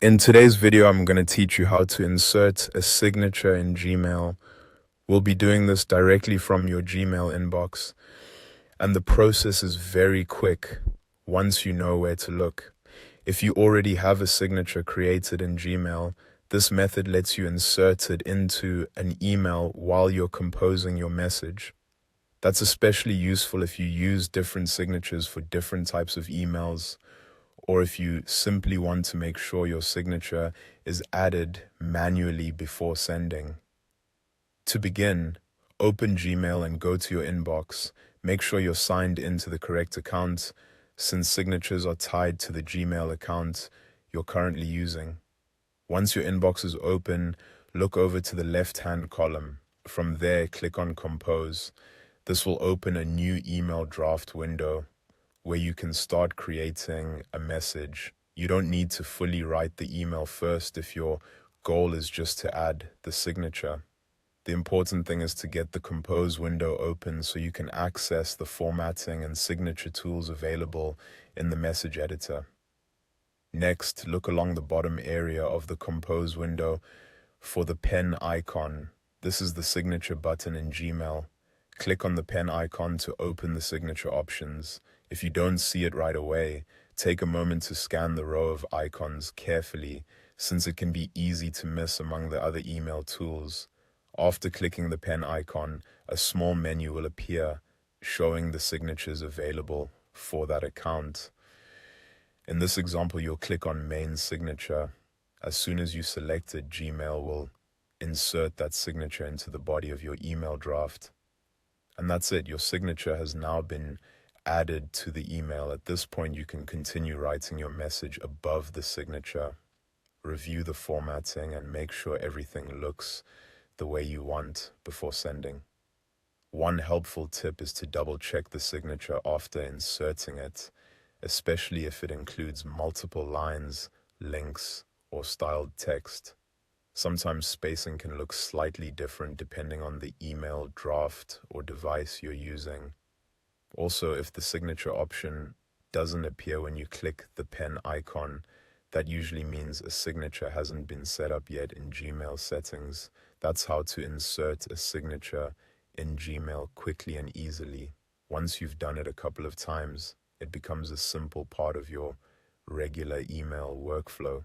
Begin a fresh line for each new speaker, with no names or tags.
In today's video, I'm going to teach you how to insert a signature in Gmail. We'll be doing this directly from your Gmail inbox, and the process is very quick once you know where to look. If you already have a signature created in Gmail, this method lets you insert it into an email while you're composing your message. That's especially useful if you use different signatures for different types of emails, or if you simply want to make sure your signature is added manually before sending. To begin, open Gmail and go to your inbox. Make sure you're signed into the correct account, since signatures are tied to the Gmail account you're currently using. Once your inbox is open, look over to the left-hand column. From there, click on Compose. This will open a new email draft window where you can start creating a message. You don't need to fully write the email first if your goal is just to add the signature. The important thing is to get the Compose window open so you can access the formatting and signature tools available in the message editor. Next, look along the bottom area of the Compose window for the pen icon. This is the signature button in Gmail. Click on the pen icon to open the signature options. If you don't see it right away, take a moment to scan the row of icons carefully, since it can be easy to miss among the other email tools. After clicking the pen icon, a small menu will appear showing the signatures available for that account. In this example, you'll click on Main Signature. As soon as you select it, Gmail will insert that signature into the body of your email draft. And that's it. Your signature has now been added to the email. At this point, you can continue writing your message above the signature. Review the formatting and make sure everything looks the way you want before sending. One helpful tip is to double-check the signature after inserting it, especially if it includes multiple lines, links, or styled text. Sometimes spacing can look slightly different depending on the email draft or device you're using. Also, if the signature option doesn't appear when you click the pen icon, that usually means a signature hasn't been set up yet in Gmail settings. That's how to insert a signature in Gmail quickly and easily. Once you've done it a couple of times, it becomes a simple part of your regular email workflow.